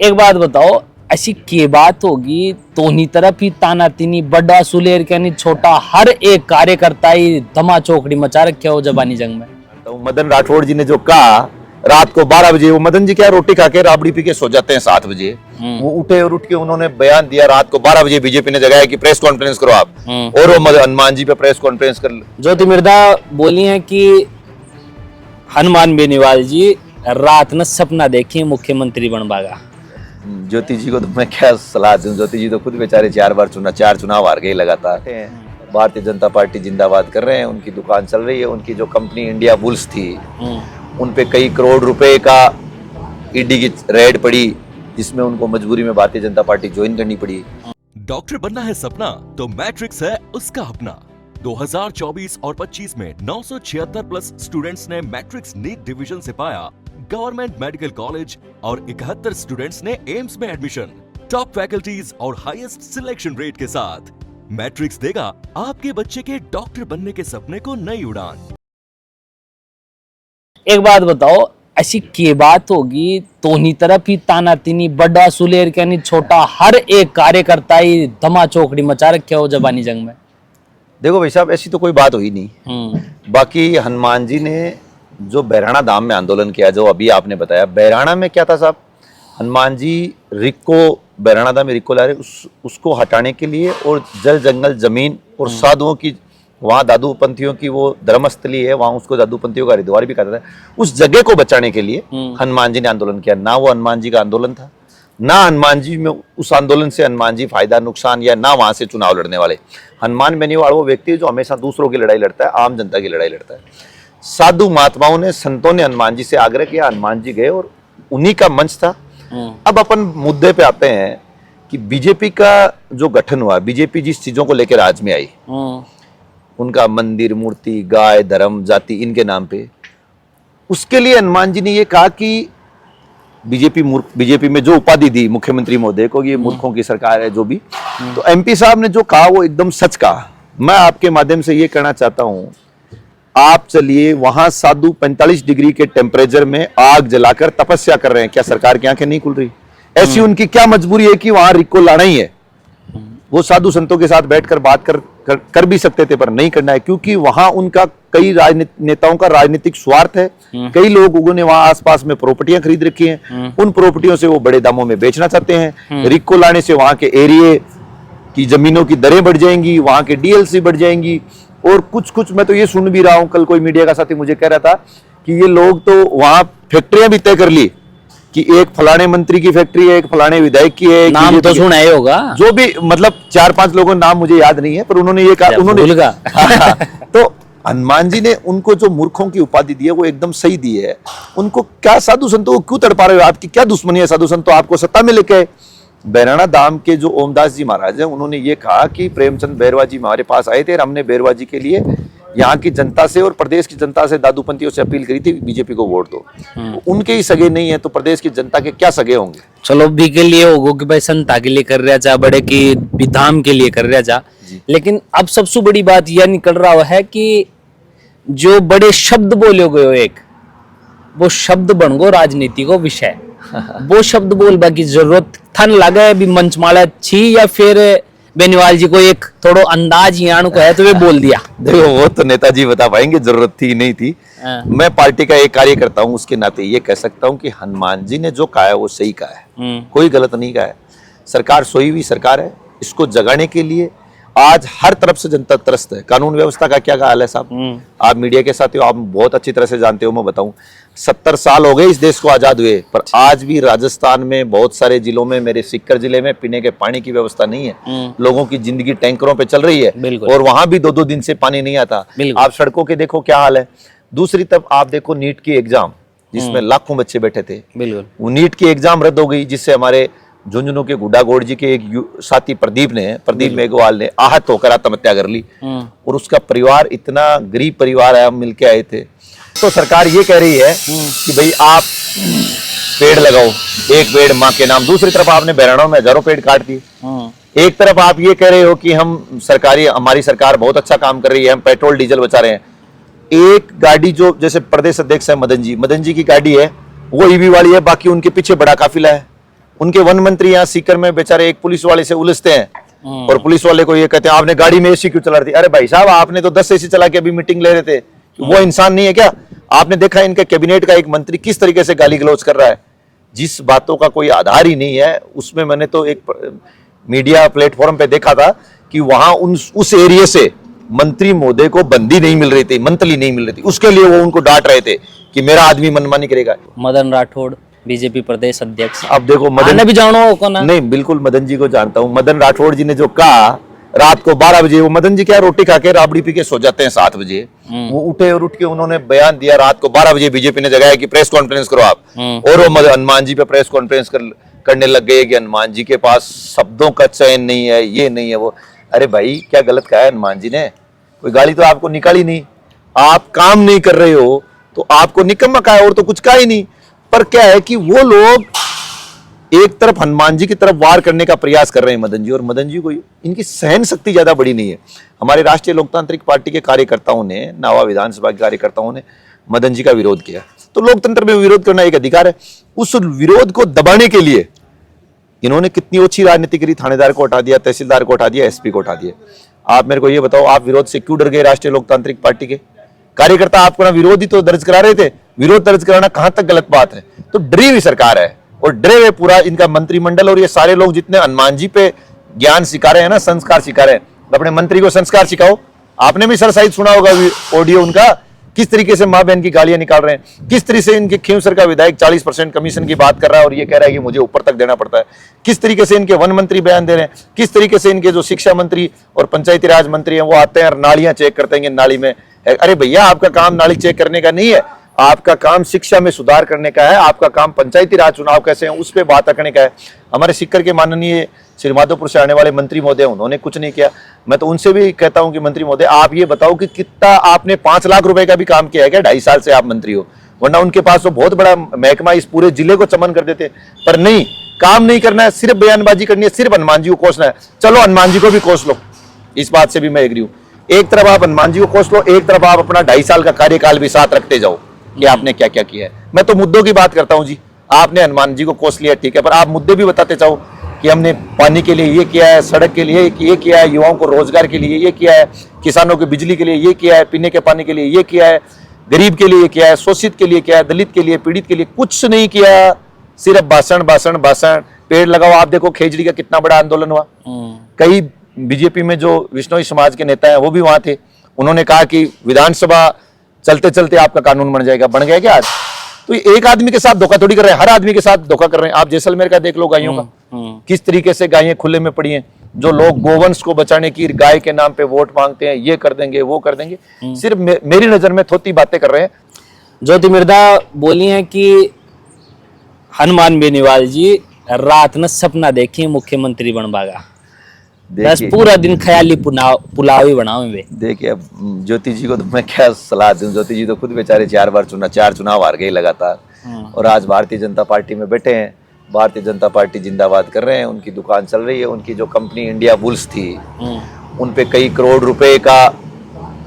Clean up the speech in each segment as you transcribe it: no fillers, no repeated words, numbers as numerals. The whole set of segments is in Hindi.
एक बात बताओ, ऐसी के बात होगी दोनों तरफ ही तानातीनी, बड़ा सुलेर के नहीं छोटा, हर एक कार्यकर्ता ही धमा चौकड़ी मचा रखे हो जबानी जंग में। तो मदन राठौड़ जी ने जो कहा रात को 12 बजे, वो मदन जी क्या रोटी खा के राबड़ी पी के सो जाते हैं 7 बजे, वो उठे और उठ के उन्होंने बयान दिया रात को 12 बजे बीजेपी ने जगाया कि प्रेस कॉन्फ्रेंस करो आप, और वो हनुमान जी पे प्रेस कॉन्फ्रेंस कर। ज्योति मिर्धा बोली है कि हनुमान बेनीवाल जी रात में सपना देखी मुख्यमंत्री बन भागा। ज्योति जी को तो मैं क्या सलाह दूं, ज्योति जी तो खुद बेचारे 4 चुनाव हार गए लगातार। भारतीय जनता पार्टी जिंदाबाद कर रहे हैं, उनकी दुकान चल रही है, उनकी जो कंपनी इंडिया बुल्स थी उन पे कई करोड़ रुपए का ईडी की रेड पड़ी, जिसमें उनको मजबूरी में भारतीय जनता पार्टी ज्वाइन करनी पड़ी। डॉक्टर बनना है सपना तो मैट्रिक्स है उसका अपना। 2024 और 25 में 976 प्लस स्टूडेंट्स ने मैट्रिक्स नीट डिवीजन से पाया गवर्नमेंट मेडिकल कॉलेज और 71 स्टूडेंट्स ने एम्स में एडमिशन। टॉप फैकल्टीज और हाईएस्ट सिलेक्शन रेट के साथ मैट्रिक्स देगा आपके बच्चे के डॉक्टर बनने के सपने को नई उड़ान। एक बात बताओ, ऐसी के बात होगी दोनों तरफ ही तानातीनी, बड़ा सुलेर के नहीं छोटा, हर एक कार्यकर्ता ही धमा चौकड़ी मचा रखे हो जबानी जंग में। देखो भाई साहब, ऐसी तो कोई बात हुई नहीं। बाकी हनुमान जी ने जो बहराणा धाम में आंदोलन किया, जो अभी आपने बताया, बहराणा में क्या था साहब, हनुमान जी रिक्को बहराणा धाम में रिक्को ला रहे, उसको हटाने के लिए, और जल जंगल जमीन और साधुओं की, वहाँ दादू पंथियों की वो धर्मस्थली है, वहाँ उसको दादू पंथियों का हरिद्वार भी कहता था, उस जगह को बचाने के लिए हनुमान जी ने आंदोलन किया। ना वो हनुमान जी का आंदोलन था, ना हनुमान जी में उस आंदोलन से हनुमान जी फायदा नुकसान, या ना वहां से चुनाव लड़ने वाले। हनुमान बेनीवाल वो व्यक्ति है जो हमेशा दूसरों की लड़ाई लड़ता है, आम जनता की लड़ाई लड़ता है। साधु महात्माओं ने, संतों ने हनुमान जी से आग्रह किया, हनुमान जी गए और उन्हीं का मंच था। अब अपन मुद्दे पे आते हैं कि बीजेपी का जो गठन हुआ, बीजेपी जिस चीजों को लेकर राज में आई, उनका मंदिर, मूर्ति, गाय, धर्म, जाति, इनके नाम पे, उसके लिए हनुमान जी ने ये कहा कि बीजेपी में जो उपाधि दी मुख्यमंत्री महोदय को, ये मूर्खों की सरकार है जो भी, तो एमपी साहब ने जो कहा वो एकदम सच कहा। मैं आपके माध्यम से ये कहना चाहता हूं, आप चलिए वहां साधु 45 डिग्री के टेम्परेचर में आग जलाकर तपस्या कर रहे हैं, क्या सरकार की आंखें नहीं खुल रही? ऐसी उनकी क्या मजबूरी है कि वहां रिक्को लाना ही है? वो साधु संतों के साथ बैठकर बात कर भी सकते थे, पर नहीं करना है, क्योंकि वहां उनका कई नेताओं का राजनीतिक स्वार्थ है। कई लोगों ने वहां आसपास में प्रॉपर्टियां खरीद रखी हैं, उन प्रॉपर्टियों से वो बड़े दामों में बेचना चाहते हैं। रिक्को लाने से वहां के एरिया की जमीनों की दरें बढ़ जाएंगी, वहां के डीएलसी बढ़ जाएंगी, और कुछ मैं तो ये सुन भी रहा हूं, कल कोई मीडिया का साथी मुझे कह रहा था कि ये लोग तो वहां फैक्ट्रियां भी तय कर ली कि एक फलाने मंत्री की फैक्ट्री है, एक फलाने विधायक की है, नाम तो सुना ही होगा, जो भी, मतलब 4-5 लोगों नाम मुझे याद नहीं है, पर उन्होंने ये कहा, उन्होंने तो हनुमान जी ने उनको जो मूर्खों की उपाधि दी है वो एकदम सही दी है। उनको क्या, साधु संतों को क्यों तड़पा रहे हो? आपकी क्या दुश्मनी है साधु संतों? आपको सत्ता में लेके बहराणा धाम के जो ओमदास जी महाराज हैं, उन्होंने ये कहा कि प्रेमचंद बैरवा जी हमारे पास आए थे और हमने बैरवा जी के लिए यहाँ की जनता से और प्रदेश की जनता से, दादूपंथियों से अपील करी थी बीजेपी को वोट दो। तो उनके ही सगे नहीं है तो प्रदेश की जनता के क्या सगे होंगे? चलो भी के लिए होगो कि भाई संता के लिए कर रहा जा, बड़े की विधाम के लिए कर रहा जा, लेकिन अब सबसे बड़ी बात यह निकल रहा है कि जो बड़े शब्द बोले गए हो, एक वो शब्द बन गो राजनीति को विषय। वो शब्द बोलबा की जरूरत थन लगे भी मंचमाला छी, या फिर बेनीवाल जी को एक थोड़ो अंदाज यान को है तो वे बोल दिया? देखो वो तो नेताजी बता पाएंगे, जरूरत थी नहीं थी। मैं पार्टी का एक कार्यकर्ता हूं, उसके नाते ये कह सकता हूं कि हनुमान जी ने जो कहा है वो सही कहा है, कोई गलत नहीं कहा है। सरकार सोई हुई सरकार है, इसको जगाने के लिए आज हर तरफ से जनता त्रस्त है। कानून व्यवस्था का क्या हाल है साहब? आप मीडिया के साथ हो, आप बहुत अच्छी तरह से जानते हो। मैं बताऊं, 70 साल हो गए इस देश को आजाद हुए, पर आज भी राजस्थान में बहुत सारे जिलों में, मेरे सीकर जिले में पीने के पानी की व्यवस्था नहीं है। लोगों की जिंदगी टैंकरों पे चल रही है और वहां भी 2-2 दिन से पानी नहीं आता। आप सड़कों के देखो क्या हाल है। दूसरी तरफ आप देखो नीट की एग्जाम, जिसमें लाखों बच्चे बैठे थे, वो नीट की एग्जाम रद्द हो गई, जिससे हमारे झुंझुनू के गुड्डागोड़ जी के एक साथी प्रदीप मेघवाल ने आहत होकर आत्महत्या कर ली, और उसका परिवार इतना गरीब परिवार है, हम मिलके आए थे। तो सरकार ये कह रही है कि भाई आप पेड़ लगाओ, एक पेड़ माँ के नाम। दूसरी तरफ आपने बहराणों में हजारों पेड़ काट दिए। एक तरफ आप ये कह रहे हो कि हमारी सरकार बहुत अच्छा काम कर रही है, हम पेट्रोल डीजल बचा रहे हैं। एक गाड़ी जो, जैसे प्रदेश अध्यक्ष है मदन जी की गाड़ी है वो ईवी वाली है, बाकी उनके पीछे बड़ा काफिला है, उनके वन मंत्री यहाँ सीकर में बेचारे एक पुलिस वाले से उलझते हैं और पुलिस वाले को ये कहते हैं आपने गाड़ी में एसी क्यों चला रही थी। अरे भाई साहब आपने तो 10 एसी चला के अभी मीटिंग ले रहे थे, वो इंसान नहीं है क्या? आपने देखा इनके कैबिनेट का एक मंत्री किस तरीके से गाली गलौज कर रहा है, जिस बातों का कोई आधार ही नहीं है। उसमें मैंने तो एक मीडिया प्लेटफॉर्म पे देखा था कि वहां उस एरिया से मंत्री महोदय को बंदी नहीं मिल रही थी, मंथली नहीं मिल रही थी, उसके लिए वो उनको डांट रहे थे कि मेरा आदमी मनमानी करेगा। मदन राठौड़ बीजेपी प्रदेश अध्यक्ष, अब देखो मदन भी जानो को ना? नहीं, बिल्कुल मदन जी को जानता हूँ। मदन राठौड़ जी ने जो कहा रात को 12 बजे, वो मदन जी क्या रोटी खा के राबड़ी पी के सो जाते हैं 7 बजे, वो उठे और उठ के उन्होंने बयान दिया रात को 12 बजे बीजेपी ने जगाया कि प्रेस कॉन्फ्रेंस करो आप, और वो हनुमान जी पे प्रेस कॉन्फ्रेंस करने लग गए कि हनुमान जी के पास शब्दों का चयन नहीं है, ये नहीं है वो। अरे भाई क्या गलत कहा है हनुमान जी ने? कोई गाली तो आपको निकाली नहीं, आप काम नहीं कर रहे हो तो आपको निकम्मा कहा है, और तो कुछ कहा ही नहीं। पर क्या है कि वो लोग एक तरफ हनुमान जी की तरफ वार करने का प्रयास कर रहे हैं मदन जी, और मदन जी को इनकी सहन शक्ति ज्यादा बड़ी नहीं है। हमारे राष्ट्रीय लोकतांत्रिक पार्टी के कार्यकर्ताओं ने, नावा विधानसभा के कार्यकर्ताओं ने मदन जी का विरोध किया। तो लोकतंत्र में विरोध करना एक अधिकार है। उस विरोध को दबाने के लिए इन्होंने कितनी अच्छी राजनीति करी, थानेदार को हटा दिया, तहसीलदार को हटा दिया, एसपी को हटा दिया। आप मेरे को ये बताओ, आप विरोध से क्यों डर गए? राष्ट्रीय लोकतांत्रिक पार्टी के कार्यकर्ता आपको ना विरोध ही तो दर्ज करा रहे थे, विरोध दर्ज कराना कहां तक गलत बात है? तो डरी हुई सरकार है, और डरे हुए पूरा इनका मंत्रिमंडल, और ये सारे लोग जितने हनुमान जी पे ज्ञान सिखा रहे हैं ना, संस्कार सिखा रहे हैं, अपने मंत्री को संस्कार सिखाओ। आपने भी सर शायद सुना होगा ऑडियो उनका, किस तरीके से माँ बहन की गालियां निकाल रहे हैं, किस तरीके से इनके खींवसर का विधायक 40% कमीशन की बात कर रहा है और ये कह रहा है कि मुझे ऊपर तक देना पड़ता है, किस तरीके से इनके वन मंत्री बयान दे रहे हैं, किस तरीके से इनके जो शिक्षा मंत्री और पंचायती राज मंत्री हैं वो आते हैं और नालियां चेक करते हैं, नाली में। अरे भैया आपका काम नाली चेक करने का नहीं है, आपका काम शिक्षा में सुधार करने का है, आपका काम पंचायती राज चुनाव कैसे हैं उस पर बात करने का है। हमारे सीकर के माननीय श्री माधोपुर से आने वाले मंत्री महोदय, उन्होंने कुछ नहीं किया। मैं तो उनसे भी कहता हूं कि मंत्री महोदय आप ये बताओ कि कितना आपने 5 लाख रुपए का भी काम किया है क्या? 2.5 साल से आप मंत्री हो, वरना उनके पास तो बहुत बड़ा महकमा इस पूरे जिले को चमन कर देते। पर नहीं, काम नहीं करना है, सिर्फ बयानबाजी करनी है, सिर्फ हनुमान जी को कोसना है। चलो हनुमान जी को भी कोस लो, इस बात से भी मैं एग्री हूं। एक तरफ आप हनुमान जी को कोस लो, एक तरफ आप अपना 2.5 साल का कार्यकाल भी साथ रखते जाओ कि आपने क्या क्या किया है। मैं तो मुद्दों की बात करता हूं जी। आपने हनुमान जी को कोस लिया ठीक है, पर आप मुद्दे भी बताते जाओ कि हमने पानी के लिए ये किया है, सड़क के लिए ये किया है, युवाओं को रोजगार के लिए ये किया है, किसानों की बिजली के लिए ये किया है, पीने के पानी के लिए ये किया है, गरीब के लिए ये किया है, शोषित के लिए किया है, दलित के लिए, पीड़ित के लिए कुछ नहीं किया, सिर्फ भाषण भाषण भाषण। पेड़ लगाओ, आप देखो खेजड़ी का कितना बड़ा आंदोलन हुआ। कई बीजेपी में जो विश्नोई समाज के नेता हैं वो भी वहां थे, उन्होंने कहा कि विधानसभा चलते चलते आपका कानून बन जाएगा। बन गया क्या आज? तो एक आदमी के साथ धोखा थोड़ी कर रहे हैं, हर आदमी के साथ धोखा कर रहे हैं। आप जैसलमेर का देख लो, गायों का किस तरीके से गायें खुले में पड़ी हैं। जो लोग गोवंश को बचाने की गाय के नाम पे वोट मांगते हैं, ये कर देंगे वो कर देंगे, सिर्फ मेरी नजर में थोती बातें कर रहे हैं। ज्योति मिर्धा बोली हैं कि हनुमान बेनीवाल जी रात में सपना देखी मुख्यमंत्री बनवागा, बस पूरा दिन ख्याली पुलाव ही बनावे। देखिए अब ज्योति जी को तो मैं क्या सलाह दूं, ज्योति जी तो खुद बेचारे 4 चुनाव हार गए लगातार, और आज भारतीय जनता पार्टी में बैठे हैं। भारतीय जनता पार्टी जिंदाबाद कर रहे हैं, उनकी दुकान चल रही है। उनकी जो कंपनी इंडिया बुल्स थी उन पे कई करोड़ रुपए का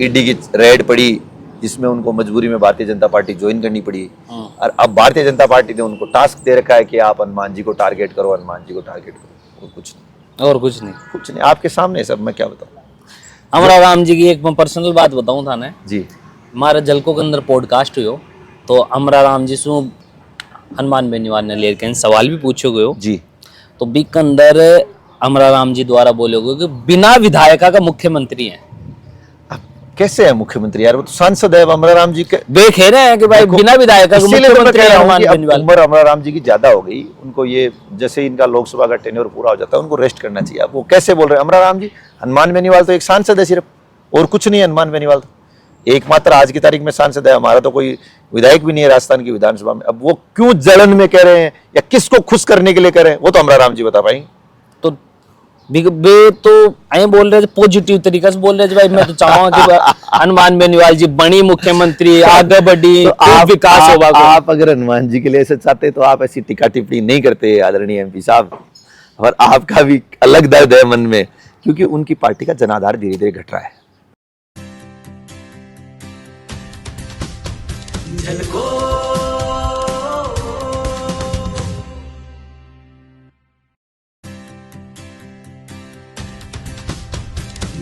ईडी की रेड पड़ी, जिसमें उनको मजबूरी में भारतीय जनता पार्टी ज्वाइन करनी पड़ी। और अब भारतीय जनता पार्टी ने उनको टास्क दे रखा है कि आप हनुमान जी को टारगेट करो, हनुमान जी को टारगेट करो, और कुछ नहीं आपके सामने सब। मैं क्या बताऊं? हमारा राम जी की एक मैं पर्सनल बात बताऊं था ना जी, हमारा जलको के अंदर पॉडकास्ट हुयो तो हमारा राम जी सु हनुमान बेनीवाल ने लेकर सवाल भी पूछो गयो जी। तो बी के अंदर हमारा राम जी द्वारा बोले गए कि बिना विधायका का मुख्यमंत्री है। कैसे है मुख्यमंत्री यार? वो तो सांसद है अमरा राम जी के। वे कह रहे हैं कि भाई बिना विधायक का मुख्यमंत्री उम्र अमरा राम जी की ज्यादा हो गई, उनको ये जैसे इनका लोकसभा का टेन्योर पूरा हो जाता है उनको रेस्ट करना चाहिए। अब वो कैसे बोल रहे हैं अमरा राम जी? हनुमान बेनीवाल तो एक सांसद है सिर्फ, और कुछ नहीं है। हनुमान बेनीवाल तो एकमात्र आज की तारीख में सांसद है, हमारा तो कोई विधायक भी नहीं है राजस्थान की विधानसभा में। अब वो क्यों जलन में कह रहे हैं या किसको खुश करने के लिए कह रहे हैं, वो तो अमरा राम जी बता पाएंगे। तो वे तो ऐ बोल रहे थे पॉजिटिव तरीके से बोल रहे थे भाई मैं तो चाहूंगा कि हनुमान बेनीवाल जी बनी मुख्यमंत्री, आगे बढ़ी, तो विकास होगा। आप अगर हनुमान जी के लिए ऐसे चाहते तो आप ऐसी टिक्का टिप्पणी नहीं करते आदरणीय एमपी साहब। और आपका भी अलग दर्द है मन में, क्योंकि उनकी पार्टी का जनाधार धीरे धीरे घट रहा है।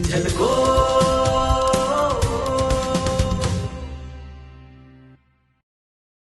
झलको